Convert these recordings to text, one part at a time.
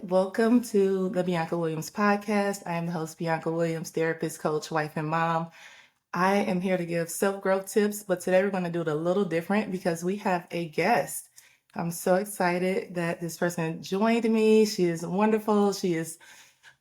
Welcome to the Bianca Williams podcast. I am the host, Bianca Williams, therapist, coach, wife, and mom. I am here to give self growth tips, but today we're going to do it a little different because we have a guest. I'm so excited that this person joined me. She is wonderful. She is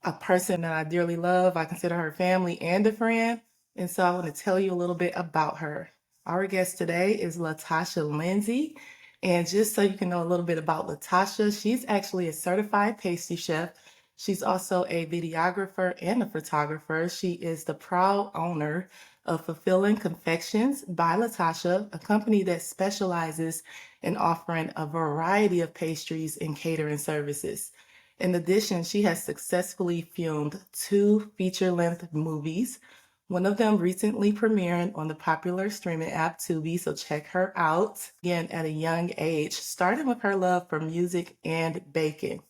a person that I dearly love. I consider her family and a friend. And so I want to tell you a little bit about her. Our guest today is LaTasha Lindsey. And just so you can know a little bit about LaTasha, she's actually a certified pastry chef. She's also a videographer and a photographer. She is the proud owner of Fulfilling Confections by LaTasha, a company that specializes in offering a variety of pastries and catering services. In addition, she has successfully filmed two feature-length movies. One of them recently premiered on the popular streaming app Tubi, so check her out. Again, at a young age, starting with her love for music and baking.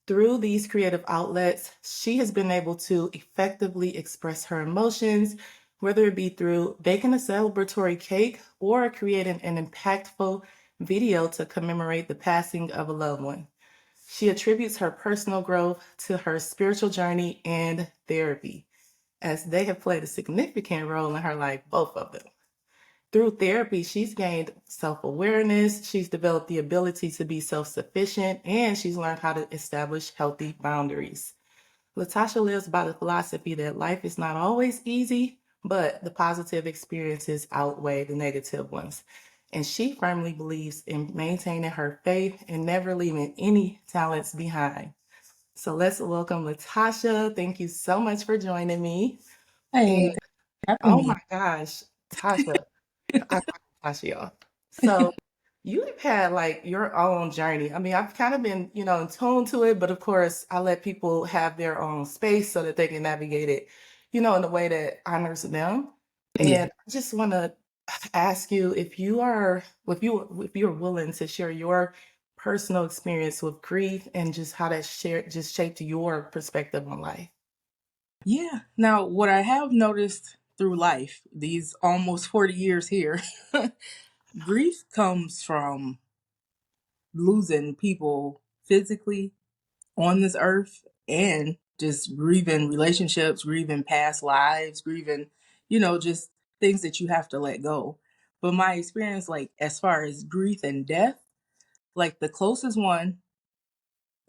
Through these creative outlets, she has been able to effectively express her emotions, whether it be through baking a celebratory cake or creating an impactful video to commemorate the passing of a loved one. She attributes her personal growth to her spiritual journey and therapy, as they have played a significant role in her life, both of them. Through therapy, she's gained self awareness, she's developed the ability to be self sufficient, and she's learned how to establish healthy boundaries. LaTasha lives by the philosophy that life is not always easy, but the positive experiences outweigh the negative ones. And she firmly believes in maintaining her faith and never leaving any talents behind. So let's welcome LaTasha. Thank you so much for joining me. Hey, And thanks for having oh me. my gosh, Tasha, I call you Tasha, y'all. So you have had like your own journey. I mean, I've kind of been, in tune to it, but of course, I let people have their own space so that they can navigate it, in a way that honors them. Yeah. And I just want to ask you if you're willing to share your personal experience with grief and just how that just shaped your perspective on life. Yeah. Now, what I have noticed through life, these almost 40 years here, grief comes from losing people physically on this earth and just grieving relationships, grieving past lives, grieving, just things that you have to let go. But my experience, like, as far as grief and death, like the closest one,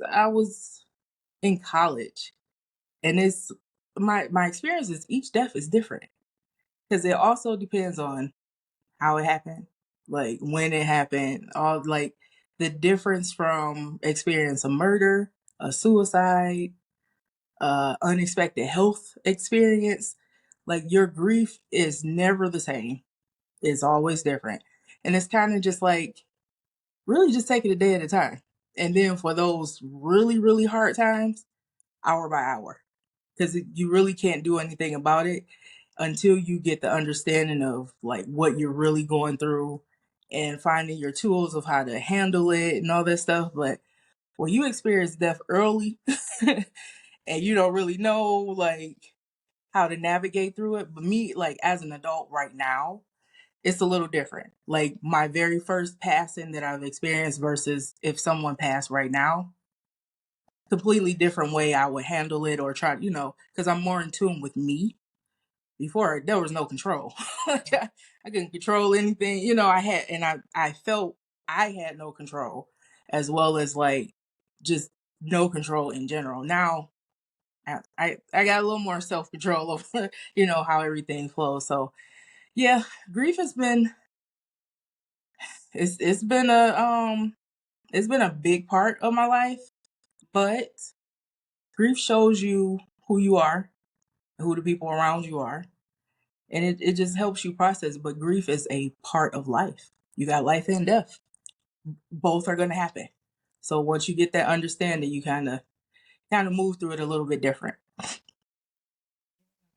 I was in college. And it's my experience is each death is different because it also depends on how it happened, like when it happened, all like the difference from experience a murder, a suicide, unexpected health experience. Like your grief is never the same. It's always different. And it's kind of just like really just take it a day at a time. And then for those really, really hard times, hour by hour because you really can't do anything about it until you get the understanding of like what you're really going through and finding your tools of how to handle it and all that stuff. But when you experience death early and you don't really know like how to navigate through it, but me like as an adult right now, it's a little different. Like my very first passing that I've experienced versus if someone passed right now, completely different way I would handle it or try, because I'm more in tune with me. Before there was no control. Like, I couldn't control anything, I had, and I felt I had no control as well as like just no control in general. Now I got a little more self control over, how everything flows. So yeah, grief has been, it's been it's been a big part of my life, but grief shows you who you are, who the people around you are. And it just helps you process. But grief is a part of life. You got life and death. Both are gonna happen. So once you get that understanding, you kind of move through it a little bit different.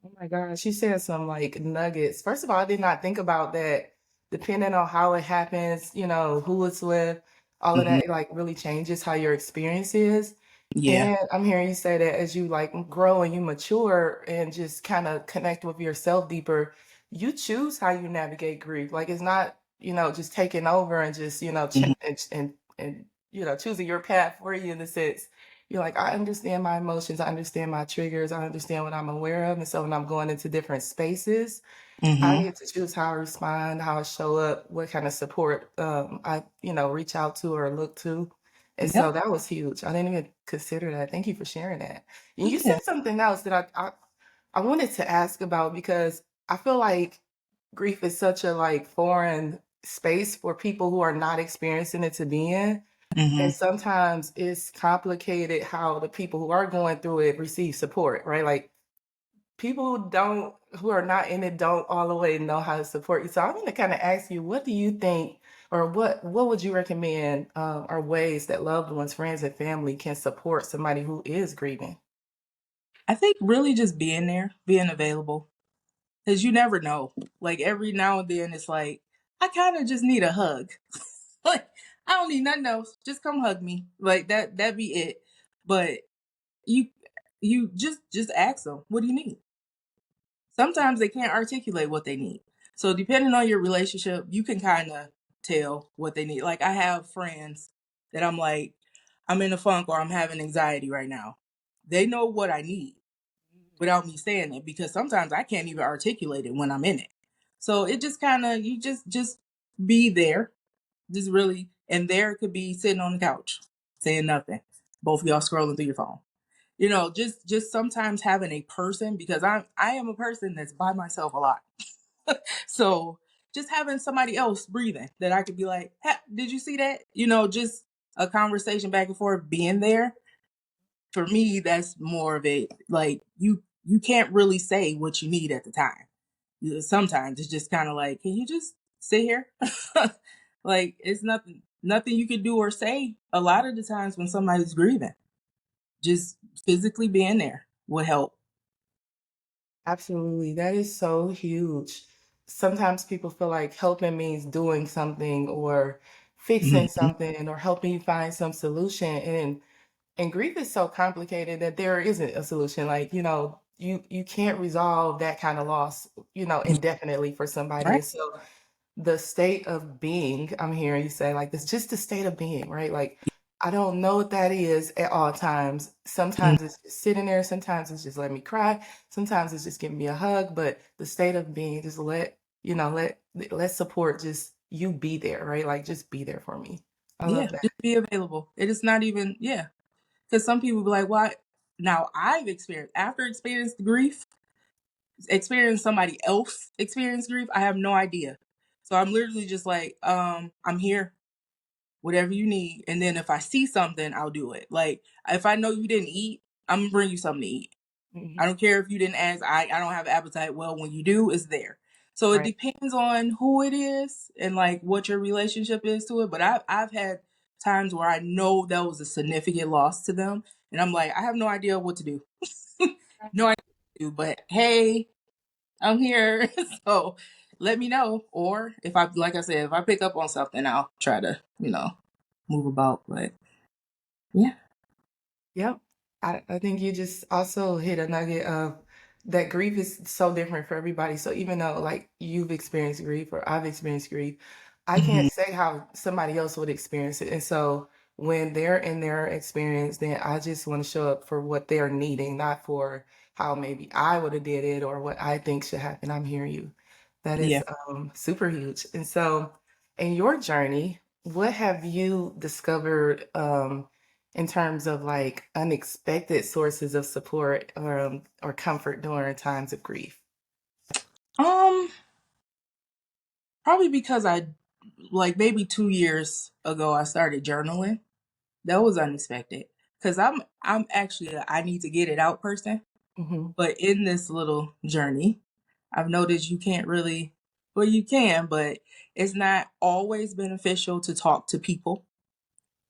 Oh my gosh, you said some like nuggets. First of all, I did not think about that. Depending on how it happens, who it's with, all of Hmm. that, it like really changes how your experience is. Yeah. And I'm hearing you say that as you like grow and you mature and just kind of connect with yourself deeper, you choose how you navigate grief. Like it's not, just taking over and just, Hmm. and choosing your path for you in the sense. you're like, I understand my emotions, I understand my triggers, I understand what I'm aware of. And so when I'm going into different spaces, I Mm-hmm. get to choose how I respond, how I show up, what kind of support I, reach out to or look to. And so Yep. that was huge. I didn't even consider that. Thank you for sharing that. And you Yeah. said something else that I wanted to ask about because I feel like grief is such a like foreign space for people who are not experiencing it to be in. Mm-hmm. And sometimes it's complicated how the people who are going through it receive support, right? Like people who are not in it don't all the way know how to support you. So I'm going to kind of ask you, what do you think, or what would you recommend are ways that loved ones, friends, and family can support somebody who is grieving? I think really just being there, being available, because you never know. Like every now and then, it's like I kind of just need a hug. Like I don't need nothing else. Just come hug me. Like that. That be it. But you you just ask them, what do you need? Sometimes they can't articulate what they need. So depending on your relationship, you can kind of tell what they need. Like I have friends that I'm like, I'm in a funk or I'm having anxiety right now. They know what I need without me saying it because sometimes I can't even articulate it when I'm in it. So it just kind of you just be there, just really, and there could be sitting on the couch saying nothing, both of y'all scrolling through your phone. Just sometimes having a person because I am a person that's by myself a lot. So just having somebody else breathing that I could be like, hey, did you see that? Just a conversation back and forth, being there. For me, that's more of a like you can't really say what you need at the time. Sometimes it's just kind of like, can you just sit here? Like it's nothing you could do or say a lot of the times when somebody's grieving. Just physically being there would help. Absolutely. That is so huge. Sometimes people feel like helping means doing something or fixing Hmm. something or helping you find some solution. And grief is so complicated that there isn't a solution. Like, you can't resolve that kind of loss, indefinitely for somebody. Right? And so the state of being, I'm hearing you say, like, this just the state of being, right? Like, I don't know what that is at all times. Mm. Sometimes it's just sitting there, sometimes it's just let me cry, sometimes it's just giving me a hug, but the state of being, just let support just you be there, right? Like just be there for me. I Yeah, love that. just be available. It is not even, yeah. Because some people be like, why? Now I've experienced, after experienced grief, experience somebody else experience grief, I have no idea. So I'm literally just like, I'm here, whatever you need. And then if I see something, I'll do it. Like if I know you didn't eat, I'm gonna bring you something to eat. I Mhm. don't care if you didn't ask. I don't have appetite. Well, when you do, it's there. So it Right. depends on who it is and like what your relationship is to it. But I've had times where I know that was a significant loss to them, and I'm like, I have no idea what to do. No idea what to do. But hey, I'm here. So let me know. Or if I, like I said, if I pick up on something, I'll try to move about. But yeah. Yep. I think you just also hit a nugget of that grief is so different for everybody. So even though like you've experienced grief or I've experienced grief, I can't Hmm. say how somebody else would experience it. And so when they're in their experience, then I just want to show up for what they're needing, not for how maybe I would have did it or what I think should happen. I'm hearing you. That Yeah. is super huge. And so in your journey, what have you discovered in terms of like unexpected sources of support or comfort during times of grief? Um, Probably because I like maybe 2 years ago I started journaling. That was unexpected because I'm actually a I need to get it out person. Hmm. But in this little journey, I've noticed you can't really, well, you can, but it's not always beneficial to talk to people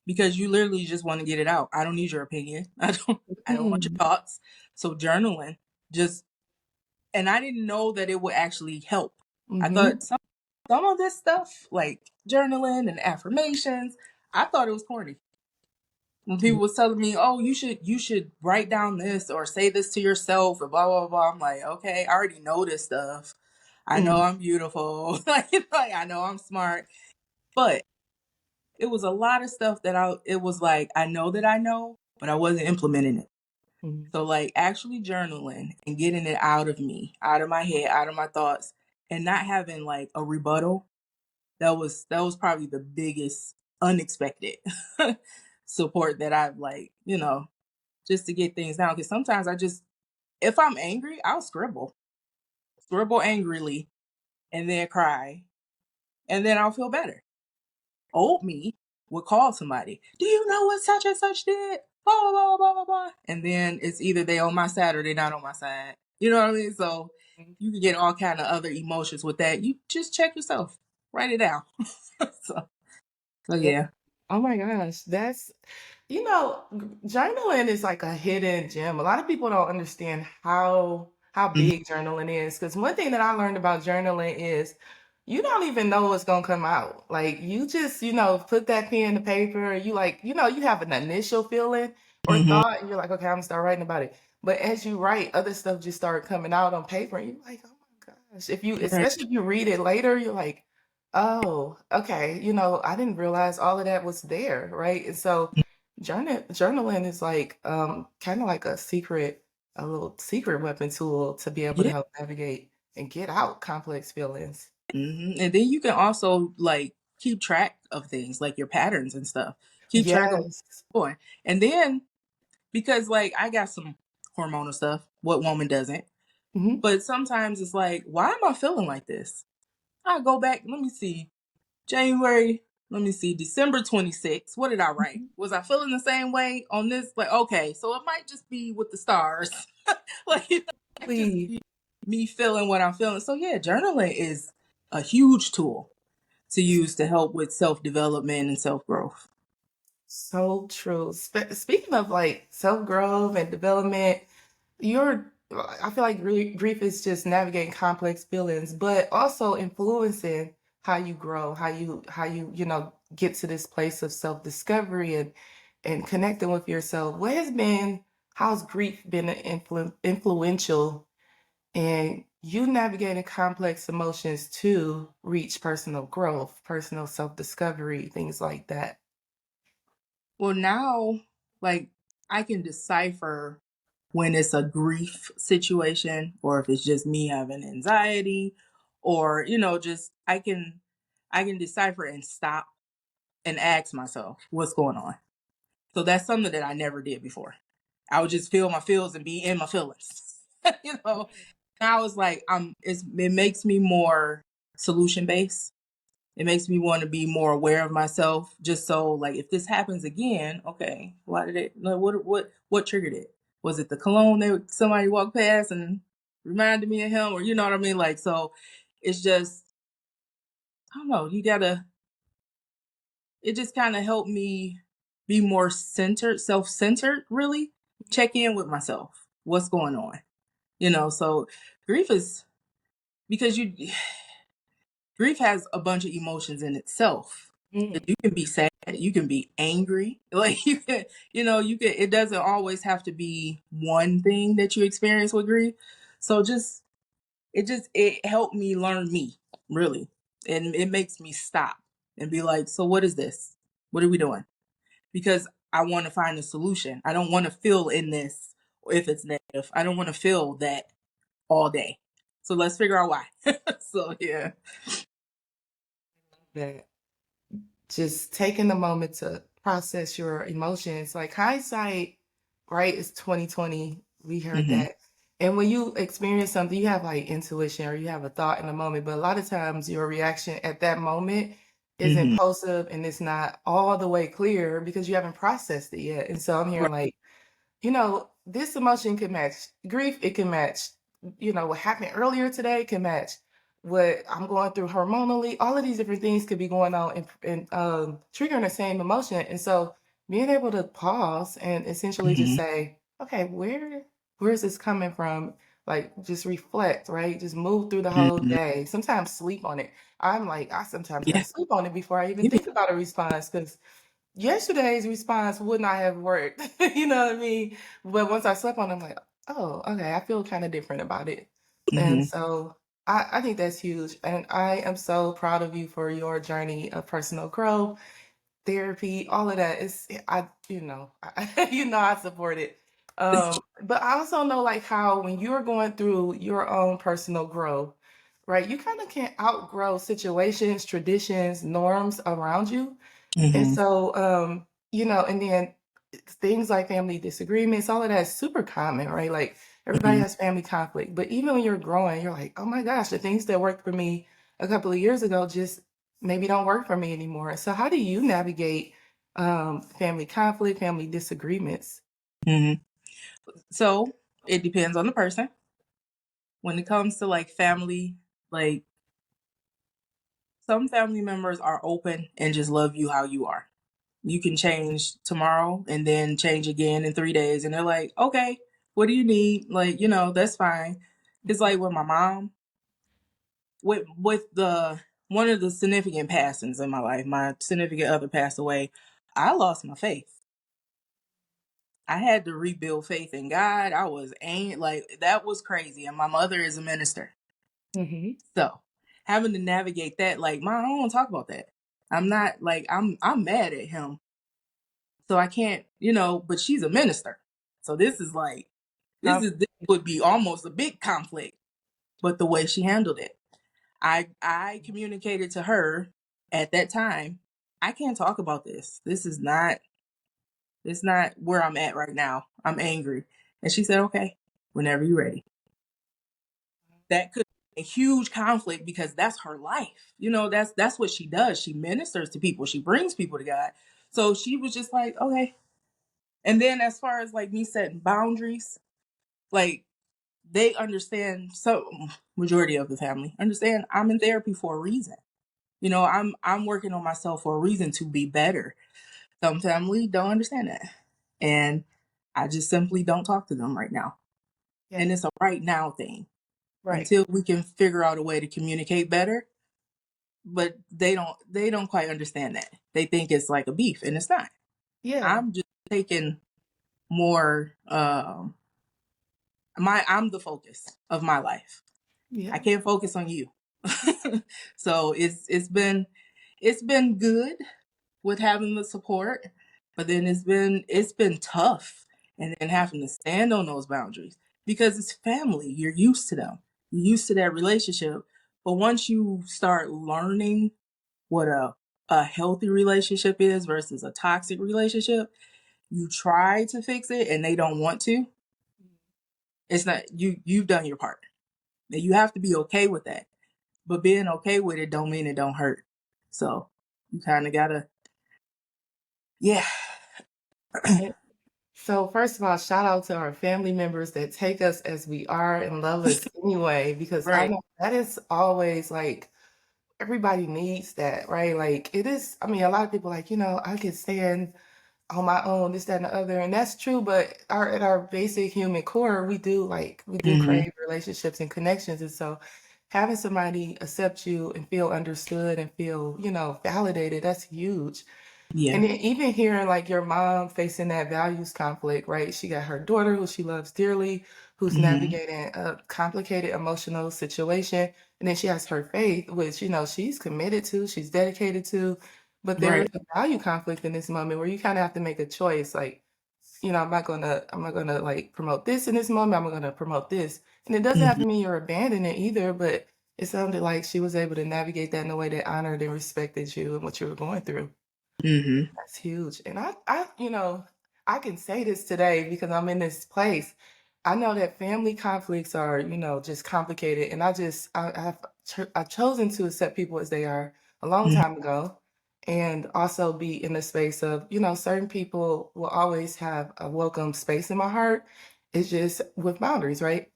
because you literally just want to get it out. I don't need your opinion. I don't want your thoughts. So journaling just, and I didn't know that it would actually help. I Hmm. thought some of this stuff, like journaling and affirmations, I thought it was corny. When people was telling me, "Oh, you should write down this or say this to yourself," and blah blah blah, I'm like, okay, I already know this stuff. I know I'm beautiful, like I know I'm smart, but it was a lot of stuff that it was like I know that I know, but I wasn't implementing it. Mhm. So like actually journaling and getting it out of me, out of my head, out of my thoughts, and not having like a rebuttal, that was probably the biggest unexpected support that I've like, just to get things down. Because sometimes if I'm angry, I'll scribble angrily, and then cry, and then I'll feel better. Old me would call somebody, do you know what such and such did? Blah, blah, blah, blah, blah, blah. And then it's either they on my side or they not on my side. You know what I mean? So you can get all kind of other emotions with that. You just check yourself. Write it down. so, so Yeah. yeah. Oh my gosh, that's you know, journaling is like a hidden gem. A lot of people don't understand how Mhm, big journaling is. Because one thing that I learned about journaling is you don't even know what's gonna come out. Like you just, put that pen to paper, you like, you have an initial feeling or mhm, thought, and you're like, okay, I'm gonna start writing about it. But as you write, other stuff just start coming out on paper, and you're like, oh my gosh. right. Especially if you read it later, you're like, oh, okay. I didn't realize all of that was there, right? And so journaling is like kind of like a little secret weapon tool to be able to Yeah. help navigate and get out complex feelings. And then you can also like keep track of things like your patterns and stuff. Keep track of Yes. what's going. And then because like I got some hormonal stuff, what woman doesn't? Hmm. But sometimes it's like, why am I feeling like this? I go back, let me see. January, let me see, December 26th. What did I write? Was I feeling the same way on this? Like, okay, so it might just be with the stars. like, it might just Really. be me feeling what I'm feeling. So, yeah, journaling is a huge tool to use to help with self development and self growth. So true. Speaking of like self growth and development, I feel like really grief is just navigating complex feelings, but also influencing how you grow, how you get to this place of self discovery and connecting with yourself. How's grief been influential in you navigating complex emotions to reach personal growth, personal self discovery, things like that? Well, now, like, I can decipher when it's a grief situation or if it's just me having anxiety or, just I can decipher and stop and ask myself what's going on. So that's something that I never did before. I would just feel my feels and be in my feelings. you know. Now it's like it makes me more solution based. It makes me want to be more aware of myself, just so like if this happens again, okay, why did it? No, what triggered it? Was it the cologne that somebody walked past and reminded me of him, or you know what I mean? Like so, it's just I don't know. You gotta. It just kind of helped me be more centered, self centered. Really check in with myself. What's going on? So grief is because you grief has a bunch of emotions in itself. Mm. You can be sad, you can be angry. Like you can it doesn't always have to be one thing that you experience with grief. So it helped me learn me, really. And it makes me stop and be like, so what is this? What are we doing? Because I want to find a solution. I don't want to feel in this if it's negative. I don't want to feel that all day. So let's figure out why. so yeah. That just taking the moment to process your emotions. Like hindsight, right, is 2020. We heard hmm that. And when you experience something, you have like intuition or you have a thought in the moment, but a lot of times your reaction at that moment is hmm impulsive and it's not all the way clear because you haven't processed it yet. And so I'm hearing Right. like, this emotion can match grief, it can match, what happened earlier today can match what I'm going through hormonally. All of these different things could be going on and triggering the same emotion. And so being able to pause and essentially just hmm say, okay, where is this coming from? Like just reflect, right? Just move through the whole hmm day. Sometimes sleep on it. I sometimes got Yeah. to sleep on it before I even You think about a response because yesterday's response would not have worked. You know what I mean? But once I slept on it, I'm like, oh, okay, I feel kind of different about it. And hmm so I think that's huge. And I am so proud of you for your journey of personal growth. therapy, all of that. I support it. But I also know like how when you're going through your own personal growth, right, you kind of can't outgrow situations, traditions, norms around you. And Mm-hmm. so, and then things like family disagreements, all of that is super common, right? Like everybody Mm-hmm. has family conflict, but even when you're growing, you're like, oh my gosh, the things that worked for me a couple of years ago just maybe don't work for me anymore. So, how do you navigate family conflict, family disagreements? Mm-hmm. So it depends on the person. When it comes to like family, like some family members are open and just love you how you are. You can change tomorrow and then change again in 3 days. And they're like, okay, what do you need? Like, that's fine. It's like with my mom, with the one of the significant passings in my life, my significant other passed away. I lost my faith. I had to rebuild faith in God. I was ain't like that was crazy. And my mother is a minister. Mm-hmm. So having to navigate that, like, Mom, I don't want to talk about that. I'm not like I'm mad at him. So I can't, but she's a minister. So this is like this would be almost a big conflict. But the way she handled it. I communicated to her at that time, I can't talk about this. This is not it's not where I'm at right now. I'm angry. And she said, okay, whenever you're ready. That could be a huge conflict because that's her life. That's what she does. She ministers to people. She brings people to God. So she was just like, okay. And then as far as like me setting boundaries, like they understand, so majority of the family understand I'm in therapy for a reason. I'm working on myself for a reason to be better. Some family don't understand that. And I just simply don't talk to them right now. And Yes, it's a right now thing right. until we can figure out a way to communicate better. But they don't quite understand that. They think it's like a beef and it's not. Yeah, I'm just taking more I'm the focus of my life. yeah, I can't focus on you. So it's been good with having the support, but then it's been tough and then having to stand on those boundaries because it's family. You're used to them. You're used to that relationship. But once you start learning what a healthy relationship is versus a toxic relationship, you try to fix it and they don't want to. It's not you've done your part. And you have to be okay with that. But being okay with it don't mean it don't hurt. So you kind of gotta, yeah. yeah. So first of all, shout out to our family members that take us as we are and love us anyway, because I Right. know that is always like everybody needs that, right? Like it is, I mean, a lot of people like, I can stand on my own, this, that, and the other. And that's true, but at our basic human core, we do Hmm. crave relationships and connections. And so having somebody accept you and feel understood and feel, validated, that's huge. Yeah. And then even hearing like your mom facing that values conflict, right? She got her daughter who she loves dearly, who's Hmm. navigating a complicated emotional situation. And then she has her faith, which, she's committed to, she's dedicated to. But there is Right. a value conflict in this moment where you kind of have to make a choice. Like, I'm not gonna like promote this in this moment. I'm gonna promote this. And it doesn't have Hmm. to mean you're abandoning it either, but it sounded like she was able to navigate that in a way that honored and respected you and what you were going through. Hmm. That's huge. And I can say this today because I'm in this place. I know that family conflicts are, just complicated. And I've chosen to accept people as they are a long Hmm. time ago and also be in the space of, certain people will always have a welcome space in my heart. It's just with boundaries, right?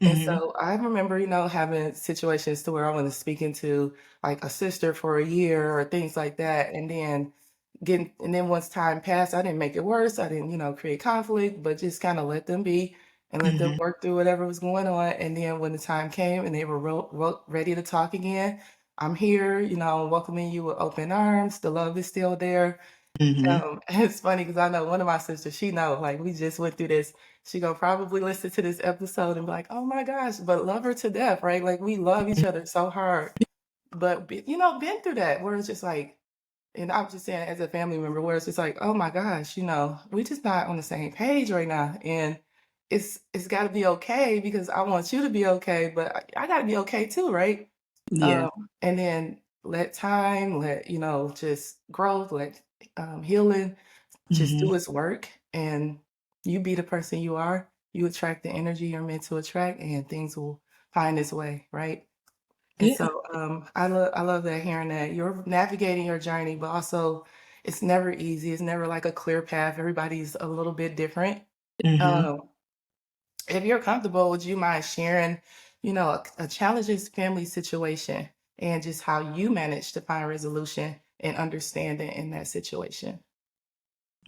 And Hmm. so I remember, having situations to where I was speaking to like a sister for a year or things like that. And then once time passed, I didn't make it worse. I didn't, create conflict, but just kind of let them be and let them Hmm. work through whatever was going on. And then when the time came and they were ready to talk again, I'm here, welcoming you with open arms. The love is still there. Hmm. It's funny because I know one of my sisters, she know, like we just went through this. She gonna probably listen to this episode and be like, "Oh my gosh," but love her to death, right? Like we love each other so hard, but been through that where it's just like And I'm just saying as a family member where it's just like, oh my gosh, we just not on the same page right now. And it's gotta be okay because I want you to be okay, but I gotta be okay too, right? Yeah. Um, and then let time, just growth, let healing just Hmm. do its work and you be the person you are. You attract the energy you're meant to attract and things will find its way, right? And Yeah. so I love that hearing that you're navigating your journey, but also it's never easy. It's never like a clear path. Everybody's a little bit different. Hmm. Um, if you're comfortable, would you mind sharing, a challenging family situation and just how you managed to find resolution and understanding in that situation?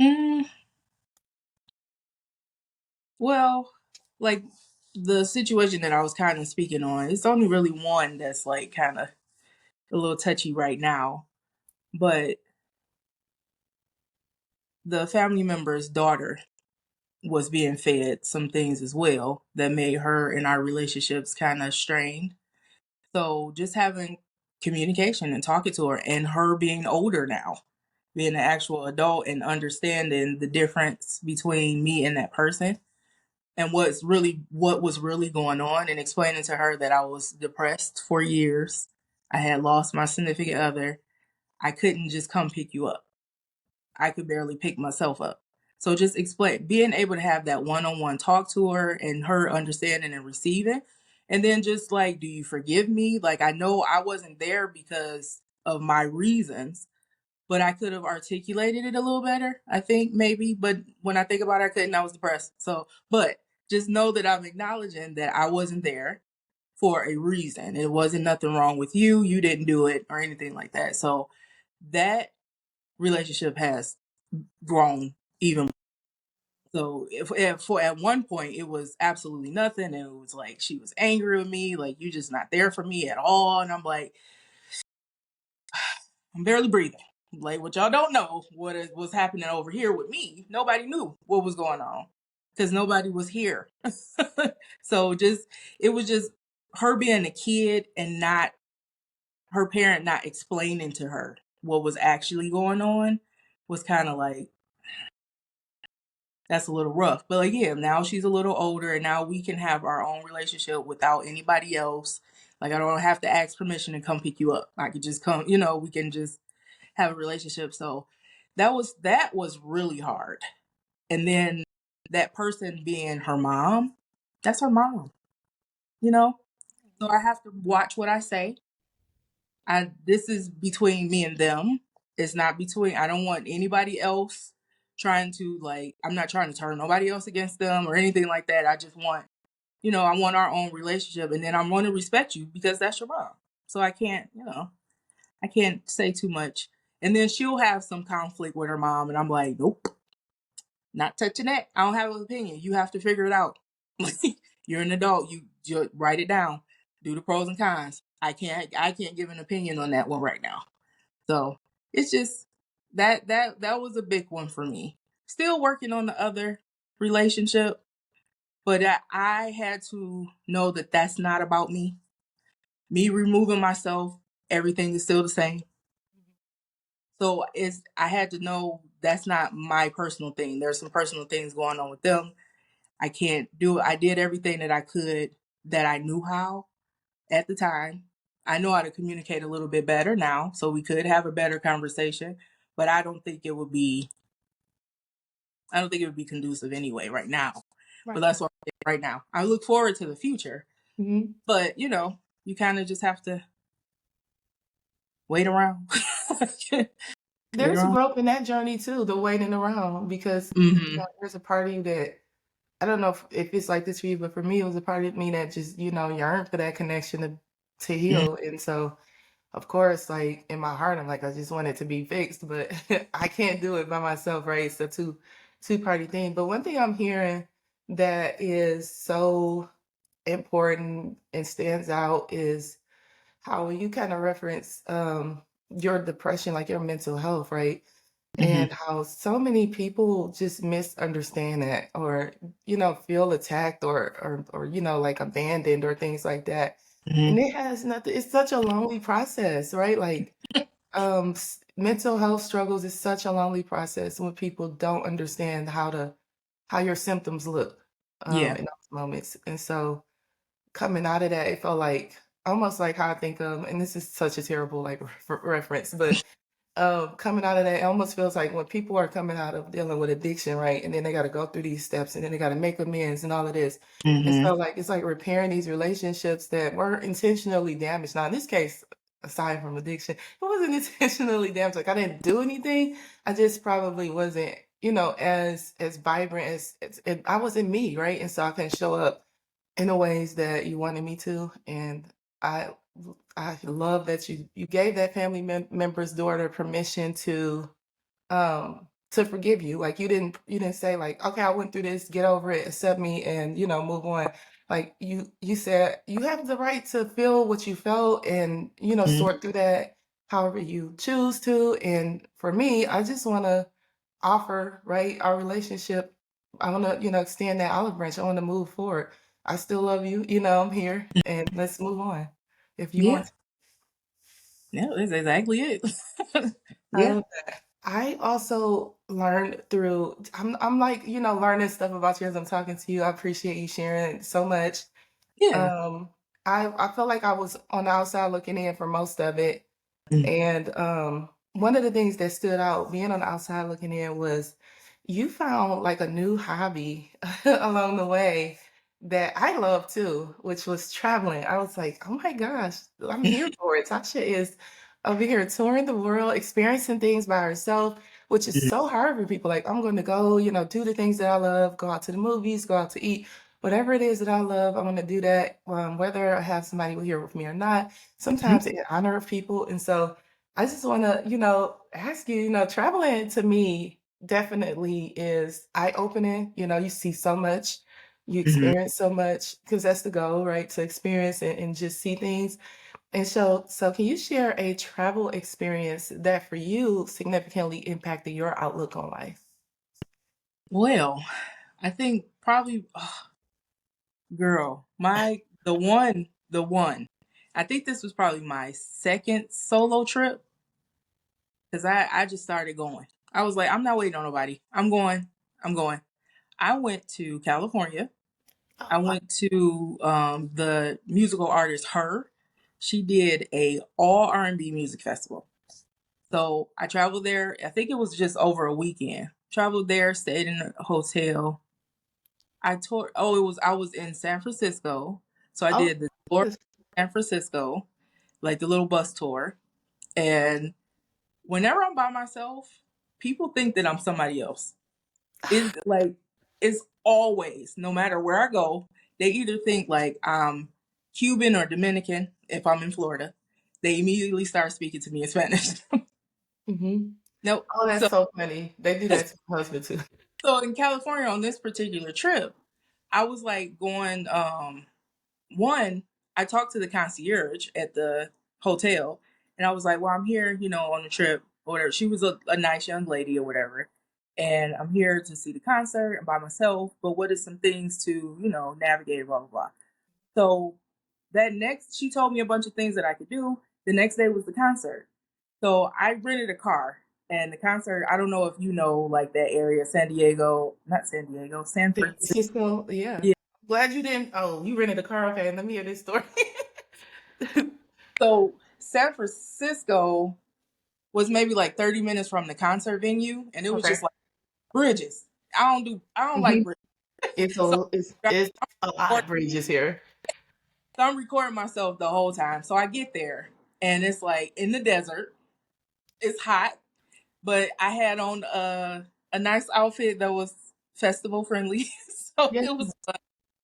Mm, well, like the situation that I was kind of speaking on, it's only really one that's like kind of a little touchy right now. But the family member's daughter was being fed some things as well that made her and our relationships kind of strained. So just having communication and talking to her and her being older now, being an actual adult and understanding the difference between me and that person and what was really going on and explaining to her that I was depressed for years. I had lost my significant other. I couldn't just come pick you up. I could barely pick myself up. So just explain, being able to have that one-on-one talk to her and her understanding and receiving. And then just like, do you forgive me? Like, I know I wasn't there because of my reasons, but I could have articulated it a little better, I think maybe. But when I think about it, I couldn't, I was depressed. So, but just know that I'm acknowledging that I wasn't there for a reason. It wasn't nothing wrong with you. You didn't do it or anything like that. So that relationship has grown even. So if for at one point it was absolutely nothing, and it was like she was angry with me, like you just not there for me at all, and I'm like, I'm barely breathing. Like what y'all don't know, was happening over here with me. Nobody knew what was going on because nobody was here. So just it was just her being a kid and not her parent not explaining to her what was actually going on was kind of like that's a little rough. But like, yeah, now she's a little older and now we can have our own relationship without anybody else. Like, I don't have to ask permission to come pick you up. I could just come, we can just have a relationship. So that was really hard. And then that person being her mom, that's her mom, you know? So I have to watch what I say. This is between me and them. It's not between I don't want anybody else trying to like I'm not trying to turn nobody else against them or anything like that. I just want, I want our own relationship and then I'm going to respect you because that's your mom. So I can't say too much. And then she'll have some conflict with her mom and I'm like, "Nope, not touching that. I don't have an opinion. You have to figure it out. You're an adult. You write it down. Do the pros and cons. I can't give an opinion on that one right now." So it's just that was a big one for me. Still working on the other relationship, but I had to know that that's not about me. Me removing myself, everything is still the same. So I had to know that's not my personal thing. There's some personal things going on with them. I can't do it. I did everything that I could that I knew how at the time. I know how to communicate a little bit better now, so we could have a better conversation. But I don't think it would be conducive anyway right now. But Right. that's what I'm saying right now. I look forward to the future, Mhm. but you kind of just have to wait around. Wait There's around. growth in that journey too, the waiting around, because Hmm. there's a part of you that I don't know if it's like this for you, but for me, it was a part of me that just, yearned for that connection to heal. And so, of course, like in my heart, I'm like, I just want it to be fixed, but I can't do it by myself, right? It's a two-party thing. But one thing I'm hearing that is so important and stands out is how when you kind of reference your depression, like your mental health, right? Hmm. And how so many people just misunderstand that or, feel attacked or, like abandoned or things like that. Hmm. And it has nothing, it's such a lonely process, right? Like Mental health struggles is such a lonely process when people don't understand how your symptoms look Yeah. in those moments. And so coming out of that, it felt like almost like how I think of, and this is such a terrible like reference, but coming out of that, it almost feels like when people are coming out of dealing with addiction, right? And then they got to go through these steps and then they got to make amends and all of this. And Mm-hmm. so, like, it's like repairing these relationships that were intentionally damaged. Now, in this case, aside from addiction, it wasn't intentionally damaged. Like, I didn't do anything. I just probably wasn't, as vibrant as I wasn't me, right? And so I couldn't show up in the ways that you wanted me to. And I I love that you gave that family member's daughter permission to forgive you. Like you didn't say like, okay, I went through this, get over it, accept me, and move on. Like you said you have the right to feel what you felt and sort through that however you choose to. And for me, I just want to offer, right, our relationship. I want to, extend that olive branch. I want to move forward. I still love you. I'm here, and let's move on if you Yeah. want to. Yeah, that's exactly it. I Yeah. love that. I also learned through I'm like, learning stuff about you as I'm talking to you. I appreciate you sharing so much. Yeah. Um, I felt like I was on the outside looking in for most of it. Mm-hmm. And one of the things that stood out being on the outside looking in was you found like a new hobby along the way that I love too, which was traveling. I was like, oh my gosh, I'm here for it. Tasha is over here touring the world, experiencing things by herself, which is so hard for people. Like, I'm going to go, do the things that I love, go out to the movies, go out to eat, whatever it is that I love. I'm going to do that, whether I have somebody here with me or not, sometimes in honor of people. And so I just want to, ask you, traveling to me definitely is eye-opening. You see so much, you Mm-hmm. experience so much because that's the goal, right? To experience and just see things. And so can you share a travel experience that for you significantly impacted your outlook on life? Well, I think probably, girl, the one. I think this was probably my second solo trip because I just started going. I was like, I'm not waiting on nobody. I'm going. I'm going. I went to California. Oh, I wow. went to the musical artist Her. She did a all R&B music festival. So I traveled there. I think it was just over a weekend. Traveled there, stayed in a hotel. I toured. Oh, it was I was in San Francisco, so I Oh, did the tour of yes. San Francisco, like the little bus tour. And whenever I'm by myself, people think that I'm somebody else. It's like it's always, no matter where I go, they either think like I'm Cuban or Dominican if I'm in Florida. They immediately start speaking to me in Spanish. Hmm. Nope. Oh, that's So so funny. They do that to my husband too. so in California on this particular trip, I was like going one, I talked to the concierge at the hotel and I was like, well, I'm here, on the trip or whatever. She was a nice young lady or whatever. And I'm here to see the concert and by myself, but what is some things to, navigate, blah, blah, blah. So she told me a bunch of things that I could do. The next day was the concert. So I rented a car and the concert, I don't know if you know like that area, San Diego, not San Diego, San San Francisco. Francisco, yeah. Yeah. Glad you didn't. Oh, you rented a car. Okay, let me hear this story. So San Francisco was maybe like 30 minutes from the concert venue and it was Okay. just like bridges. I don't like Hmm. bridges. It's So a it's I'm it's a lot recording, of bridges here. so I'm recording myself the whole time. So I get there and it's like in the desert. It's hot, but I had on a nice outfit that was festival friendly. So Yeah. it was fun.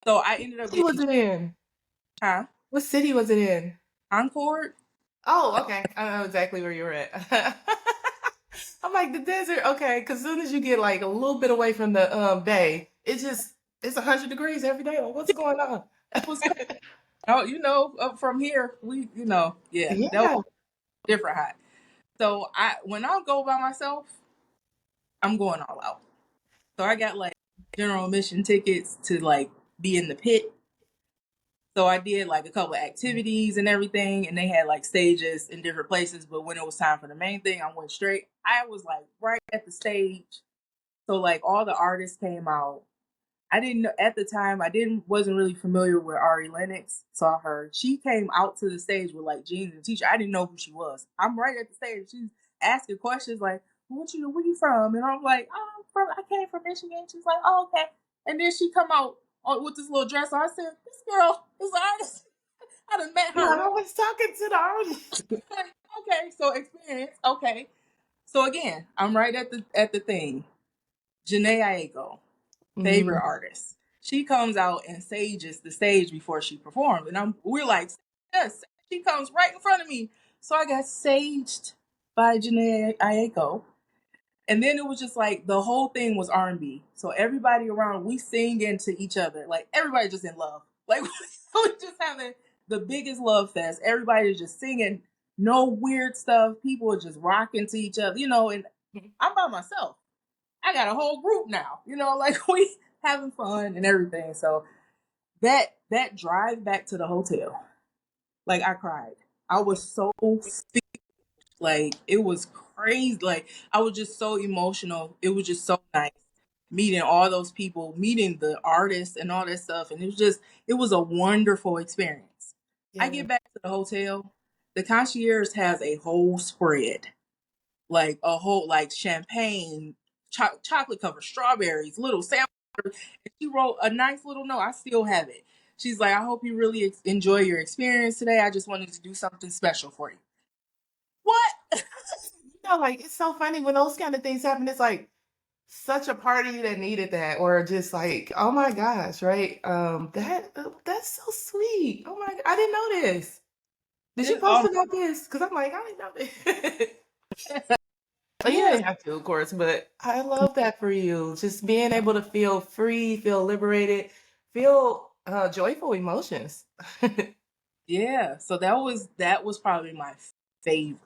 So I ended What up city getting was it in? huh? What city was it in? Concord. Oh, okay. I know exactly where you were at. I'm like the desert. Okay, because as soon as you get like a little bit away from the bay, it's 100 degrees every day. Well, what's going on? It was crazy. Oh, up from here, yeah, that was Yeah. different hot. So when I go by myself, I'm going all out. So I got like general admission tickets to like be in the pit. So I did like a couple of activities and everything, and they had like stages in different places. But when it was time for the main thing, I went straight. I was like right at the stage. So like all the artists came out. I didn't know at the time. Wasn't really familiar with Ari Lennox. Saw her. She came out to the stage with like jeans and t-shirt. I didn't know who she was. I'm right at the stage. She's asking questions like, Where you from?" And I'm like, "Oh, I came from Michigan." She's like, "Oh, okay." And then she come out with this little dress. So I said, "This girl is an artist. I done met Yeah, her." I was talking to the artist. Like, okay, so experience. Okay. So again, I'm right at the thing. Janae Aiko, favorite Mm, artist. She comes out and sages the stage before she performs. And we're like, yes, she comes right in front of me. So I got saged by Janae Aiko. And then it was just like the whole thing was R&B. So everybody around, we sing into each other. Like everybody just in love. Like we just having the biggest love fest. Everybody's just singing, no weird stuff. People are just rocking to each other, and I'm by myself. I got a whole group now, like we having fun and everything. So that drive back to the hotel, like I cried. I was so like it was crazy. Like I was just so emotional. It was just so nice meeting all those people, meeting the artists and all that stuff. And it was a wonderful experience. I yeah. get back to the hotel. The concierge has a whole spread, like a whole like champagne, chocolate covered strawberries, little samples. And she wrote a nice little note. I still have it. She's like, "I hope you really enjoy your experience today. I just wanted to do something special for you." What? Like it's so funny when those kind of things happen. It's like such a party that needed that, or just like, oh my gosh, right? That's so sweet. Oh my, I didn't know this. Did you post Oh, about this? Because I'm like, I didn't know this. Oh, you yeah, didn't have to, of course, but I love that for you. Just being able to feel free, feel liberated, feel joyful emotions. yeah. So that was probably my favorite.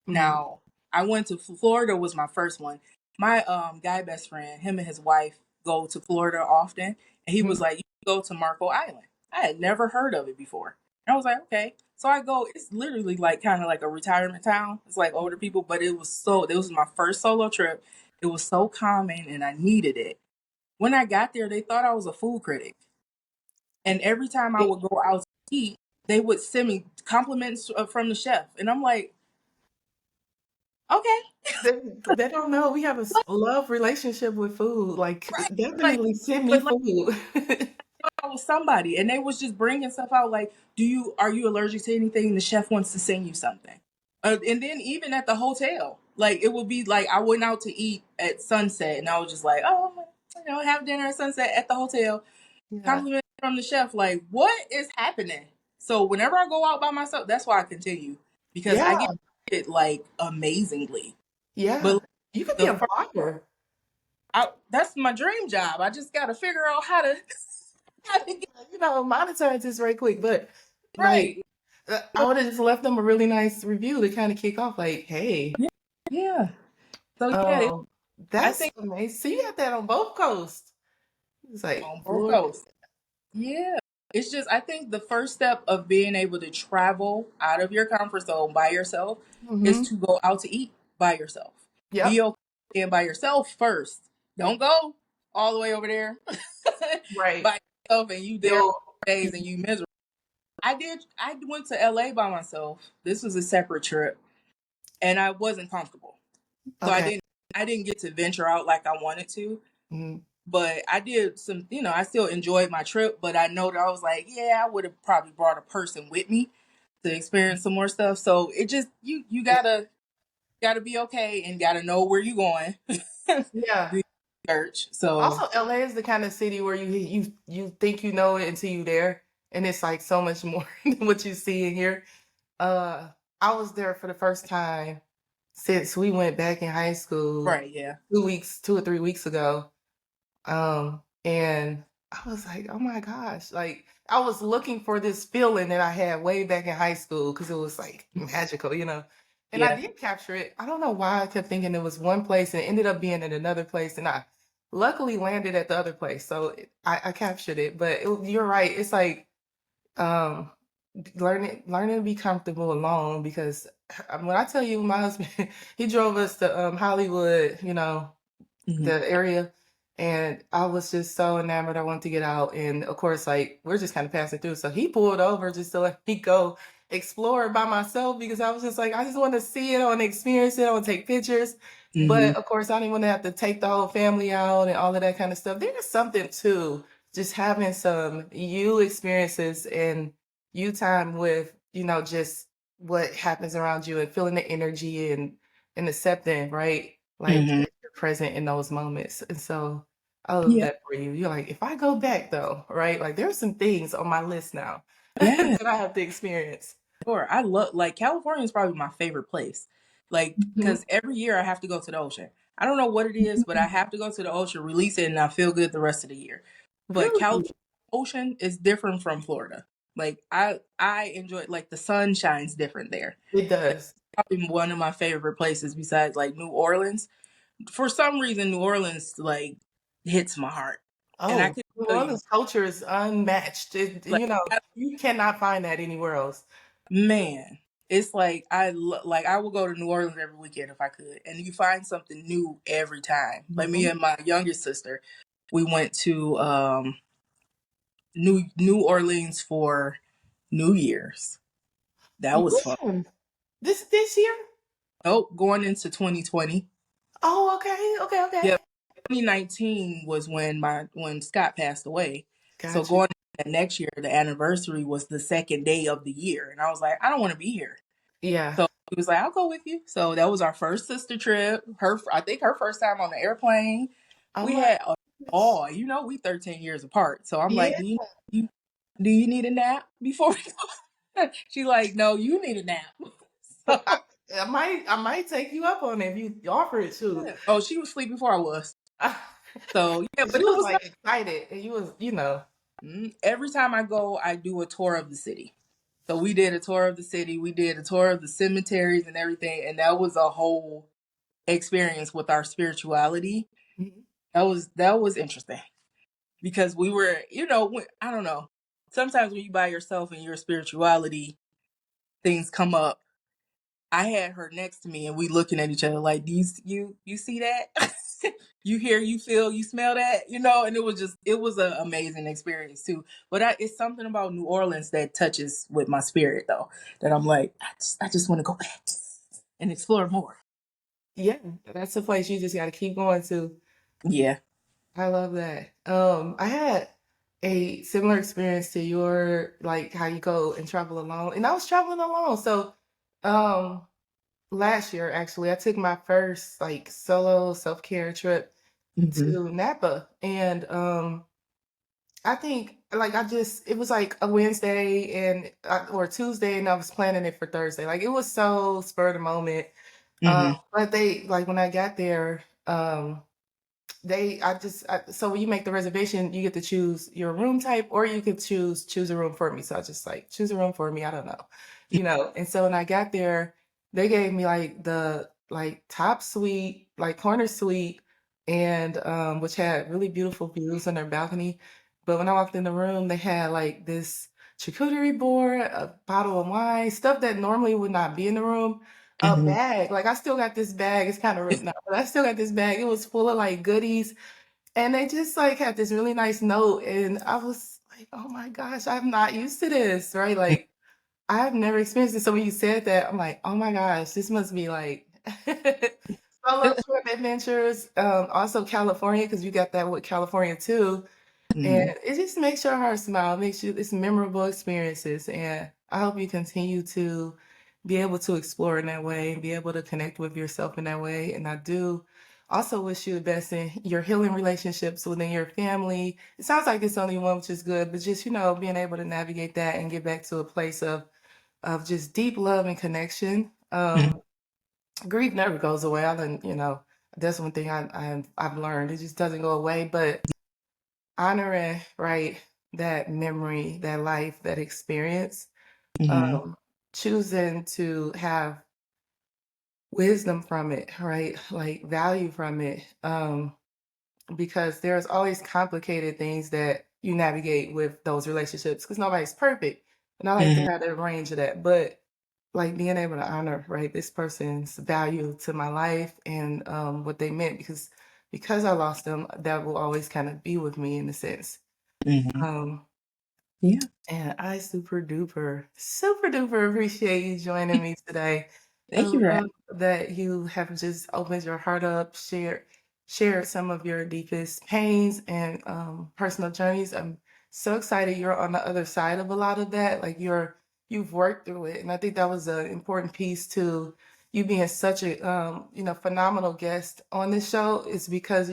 Mm, Now, I went to Florida was my first one. My guy best friend, him and his wife go to Florida often, and he was mhm. like, "You go to Marco Island." I had never heard of it before. And I was like, "Okay." So I go. It's literally like kind of like a retirement town. It's like older people, but it was my first solo trip. It was so calming, and I needed it. When I got there, they thought I was a food critic, and every time I would go out to eat, they would send me compliments from the chef, and I'm like, "Okay." They don't know we have a love relationship with food. Like, Right. Like, definitely send me but like food. I was somebody, and they was just bringing stuff out. Like, are you allergic to anything? The chef wants to send you something. And then even at the hotel, like it would be like I went out to eat at sunset, and I was just like, oh, have dinner at sunset at the hotel. Yeah. Compliment from the chef, like, what is happening? So whenever I go out by myself, that's why I continue because I Yeah. get it like amazingly. Yeah. But You could be the a first, blogger. that's my dream job. I just got to figure out how to how to get Monetize this right quick, but like, right. I would have just left them a really nice review to kind of kick off, like, hey, Yeah. Yeah. So yeah, um, I that's think amazing. So you got that on both coasts. It's like on both Florida. coasts. Yeah. It's just I think the first step of being able to travel out of your comfort zone by yourself is Mm-hmm. to go out to eat by yourself. Be Yep. okay and by yourself first. Don't go all the way over there Right. by yourself and you there Feel, for days and you miserable. I went to LA by myself. This was a separate trip and I wasn't comfortable. So okay. I didn't get to venture out like I wanted to. Mm-hmm. But I did some, I still enjoyed my trip, but I know that I was like, yeah, I would have probably brought a person with me to experience some more stuff. So it just you gotta be okay and gotta know where you're going. Yeah. Do research. So Also, LA is the kind of city where you think you know it until you there, and it's like so much more than what you see and hear. Uh, I was there for the first time since we went back in high school right, yeah. 2 or 3 weeks ago. And I was like, oh my gosh, like I was looking for this feeling that I had way back in high school because it was like magical. And I Yeah. did capture it. I don't know why I kept thinking it was one place and it ended up being in another place, and I luckily landed at the other place, so I captured it. But you're right, it's like um, learning to be comfortable alone because when I tell you my husband, he drove us to Hollywood, Hmm. the area, and I was just so enamored. I wanted to get out, and of course, like we're just kind of passing through. So he pulled over just to let me go explore by myself because I was just like, I just want to see it, I want to experience it, I want to take pictures. Hmm. But of course, I didn't want to have to take the whole family out and all of that kind of stuff. There's something to just having some you experiences and you time with, just what happens around you and feeling the energy and accepting, right? Like Hmm. that you're present in those moments. And so I love Yeah. that for you. You're like, if I go back though, right? Like there's some things on my list now Yeah. that I have to experience. Sure. I love, like, California is probably my favorite place. Like, Mhm. because every year I have to go to the ocean. I don't know what it is, but I have to go to the ocean, release it, and I feel good the rest of the year. But Really? California ocean is different from Florida. Like, I enjoy, like, the sun shines different there. It Like, does. probably one of my favorite places besides like New Orleans. For some reason, New Orleans like hits my heart, and I Oh, could New tell you, Orleans culture is unmatched. like, You cannot find that anywhere else. man, it's like like I will go to New Orleans every weekend if I could, and you find something new every time. Like me Mhm. and my youngest sister, we went to New Orleans for New Year's. That was fun. When? This year? Oh, going into 2020. Oh, okay, okay, okay. Yeah, 2019 was when Scott passed away. So Got you. going into next year, the anniversary was the second day of the year, and I was like, I don't want to be here. Yeah. So he was like, I'll go with you. So that was our first sister trip. I think her first time on the airplane. Oh We my had a goodness. ball. We 13 years apart. So I'm Yeah. like, you do you need a nap before we go? She's like, no, you need a nap. I, So, I might take you up on it if you offer it too. yeah. Oh, she was asleep before I was. So yeah, but She it was was like excited, and you was. every time I go, I do a tour of the city. So we did a tour of the city, we did a tour of the cemeteries and everything, and that was a whole experience with our spirituality. Mhm. That was interesting because we were, I don't know. Sometimes when you by yourself and your spirituality, things come up. I had her next to me and we looking at each other like, do you see that? You hear, you feel, you smell that, and it was an amazing experience too. But it's something about New Orleans that touches with my spirit though, that I'm like, I just want to go back and explore more. Yeah, that's a place you just got to keep going to. Yeah. I love that. I had a similar experience to your like how you go and travel alone, and I was traveling alone. So, um, last year actually, I took my first like solo self care trip Hmm. to Napa, and I think like it was like a Wednesday or Tuesday, and I was planning it for Thursday. Like it was so spur of the moment. Hmm. But they like when I got there, so when you make the reservation, you get to choose your room type, or you could choose a room for me. So I just like choose a room for me. I don't know, And so when I got there, they gave me like the like top suite, like corner suite, and which had really beautiful views on their balcony. But when I walked in the room, they had like this charcuterie board, a bottle of wine, stuff that normally would not be in the room, a Hmm. bag. Like I still got this bag. It's kind of ripped now, but I still got this bag. It was full of like goodies, and they just like had this really nice note, and I was like, "Oh my gosh, I'm not used to this, right?" Like I've never experienced it. So when you said that, I'm like, "Oh my gosh, this must be like solo trip adventures." Also California, because you got that with California too. And Hmm. it just makes your heart smile, makes you it's memorable experiences. And I hope you continue to be able to explore in that way and be able to connect with yourself in that way. And I do also wish you the best in your healing relationships within your family. It sounds like it's only one, which is good, but just, being able to navigate that and get back to a place of just deep love and connection. Grief never goes away. That's one thing I've learned. It just doesn't go away. But honoring, right, that memory, that life, that experience, Hmm. um, choosing to have wisdom from it, right? Like value from it. Because there's always complicated things that you navigate with those relationships because nobody's perfect. And I like to Hmm. have that range of that. But like being able to honor, right, this person's value to my life and what they meant because I lost them, that will always kind of be with me in a sense. Hmm. Um, Yeah. and I super duper appreciate you joining me today. I Thank you for love that you have just opened your heart up, shared some of your deepest pains and personal journeys. I'm so excited you're on the other side of a lot of that. Like you've worked through it, and I think that was an important piece to you being such a phenomenal guest on this show. Is because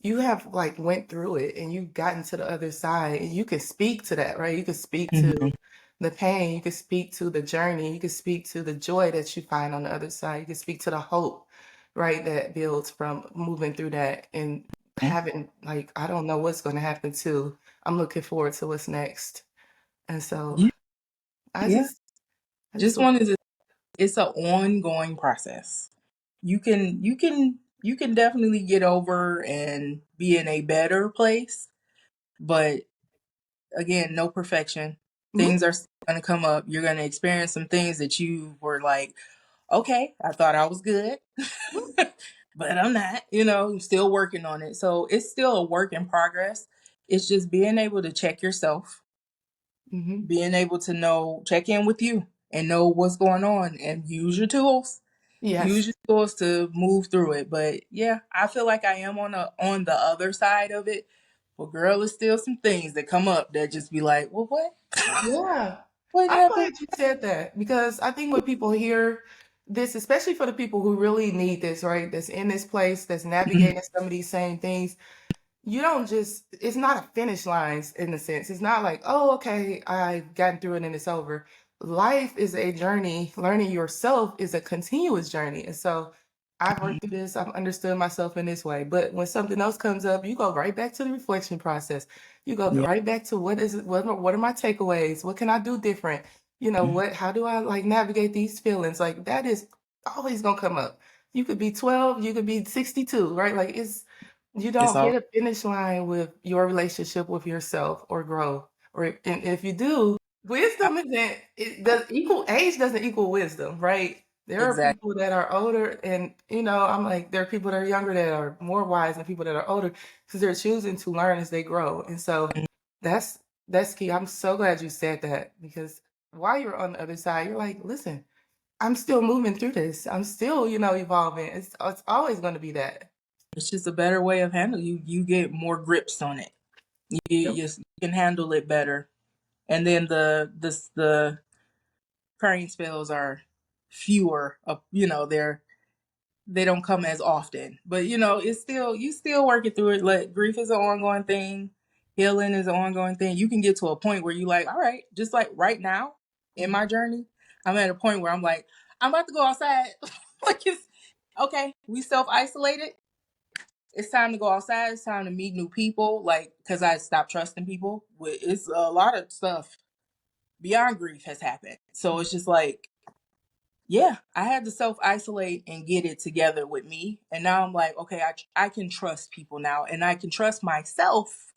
you have like went through it and you've gotten to the other side and you can speak to that, right? You can speak to hmm the pain, you can speak to the journey, you can speak to the joy that you find on the other side, you can speak to the hope, right, that builds from moving through that and having like I don't know what's going to happen too. I'm looking forward to what's next. And so Yeah. I Yeah. just I just Just wanted to. It's an ongoing process. You can definitely get over and be in a better place, but again, no perfection. Mhm, Things are still going to come up. You're going to experience some things that you were like, okay, I thought I was good, mhm, but I'm not. I'm still working on it. So it's still a work in progress. It's just being able to check yourself, mhm. being able to check in with you and know what's going on and use your tools. Use Yes. your tools to move through it. But yeah, I feel like I am on the other side of it. But girl, there's still some things that come up that just be like, well, what? Yeah. What I'm happened? glad you said that because I think when people hear this, especially for the people who really need this, right? That's in this place, that's Mhm. navigating some of these same things, you don't just it's not a finish lines in a sense. It's not like, oh, okay, I've gotten through it and it's over. Life is a journey. Learning yourself is a continuous journey. And so I've worked through this, I've understood myself in this way. But when something else comes up, you go right back to the reflection process. You go Yeah. right back to what are my takeaways? What can I do different? Mhm. How do I like navigate these feelings? Like that is always gonna come up. You could be 12, you could be 62, right? Like it's you It's don't all hit a finish line with your relationship with yourself or grow. And if you do, wisdom isn't it does equal age doesn't equal wisdom, right? There are exactly. people that are older and I'm like there are people that are younger that are more wise than people that are older because they're choosing to learn as they grow. And so Mhm. that's that's key. I'm so glad you said that because while you're on the other side, you're like, listen, I'm still moving through this. I'm still, evolving. It's always going to be that. It's just a better way of handling you. You get more grips on it. You can handle it better. And then the crying spells are fewer. They don't come as often. But it's still you still working through it. Like grief is an ongoing thing. Healing is an ongoing thing. You can get to a point where you like, all right, just like right now in Mhm. my journey, I'm at a point where I'm like, I'm about to go outside. Like it's okay. We self-isolated. It's time to go outside. It's time to meet new people. Like, cause I stopped trusting people. It's a lot of stuff beyond grief has happened. So it's just like yeah, I had to self isolate and get it together with me. And now I'm like, okay, I can trust people now and I can trust myself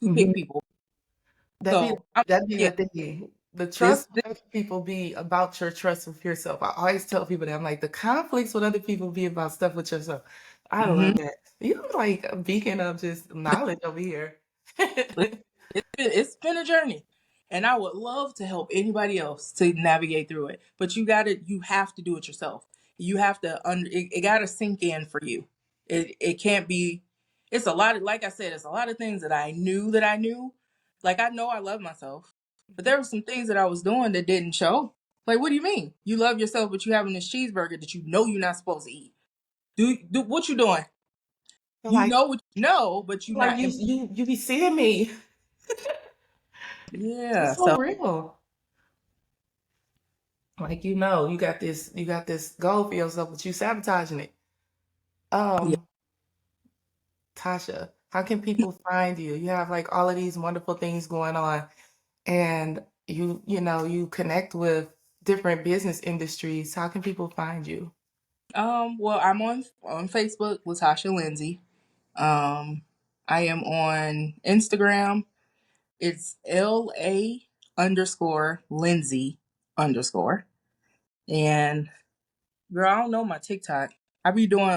to pick Mhm. people. That'd be So, I'm, that'd be yeah, the thing. The this, trust this, with people be about your trust with yourself. I always tell people that I'm like the conflicts with other people be about stuff with yourself. I love mhm. that. You're like a beacon of just knowledge over here. It's been a journey. And I would love to help anybody else to navigate through it. But you have to do it yourself. You have to, it got to sink in for you. It can't be, it's a lot of, like I said, it's a lot of things that I knew that I knew. Like I know I love myself, but there were some things that I was doing that didn't show. Like, what do you mean? You love yourself, but you having this cheeseburger that you know you're not supposed to eat. Do what you doing? You Like know what you know, but you like not. you be seeing me. Yeah. It's so So real. Like you got this goal for yourself, but you sabotaging it. yeah. Um, Tasha, how can people find you? You have like all of these wonderful things going on and you connect with different business industries. How can people find you? Well, I'm on Facebook, LaTasha Lindsey. Um, I am on Instagram. It's LaTasha. underscore Lindsey underscore. And girl, I don't know my TikTok. I be doing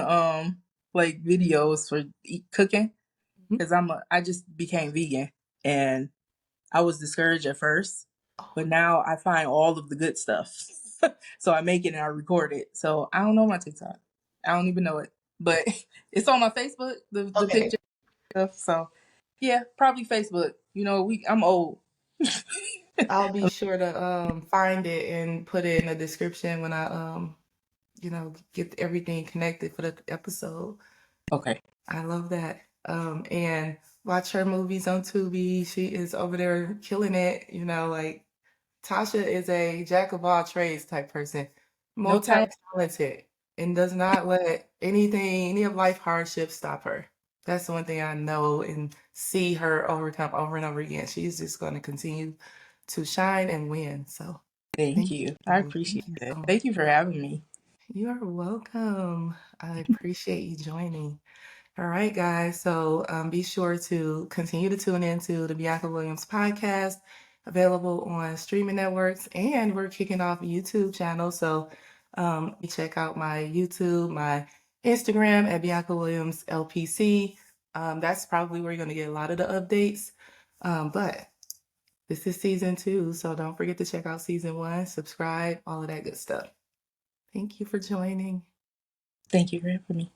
like videos for cooking Mhm. because I just became vegan and I was discouraged at first, Oh, but now I find all of the good stuff. So I make it and I record it. So I don't know my TikTok. I don't even know it, but it's on my Facebook. The okay. picture stuff. So yeah, probably Facebook. You know, I'm old. I'll be sure to find it and put it in the description when I get everything connected for the episode. Okay. I love that. And watch her movies on Tubi. She is over there killing it. Like Tasha is a jack of all trades type person, No talent. multi-talented, and does not let any of life hardships stop her. That's the one thing I know and see her overcome over and over again. She's just going to continue to shine and win. So Thank thank you. I you. Thank appreciate you it. so much. Thank you for having me. You are welcome. I appreciate you joining. All right, guys. So be sure to continue to tune into the Bianca Williams podcast, available on streaming networks, and we're kicking off a YouTube channel. So check out my YouTube, my Instagram at Bianca Williams LPC. That's probably where you're going to get a lot of the updates. But this is season 2, so don't forget to check out season 1, subscribe, all of that good stuff. Thank you for joining. Thank you for having me.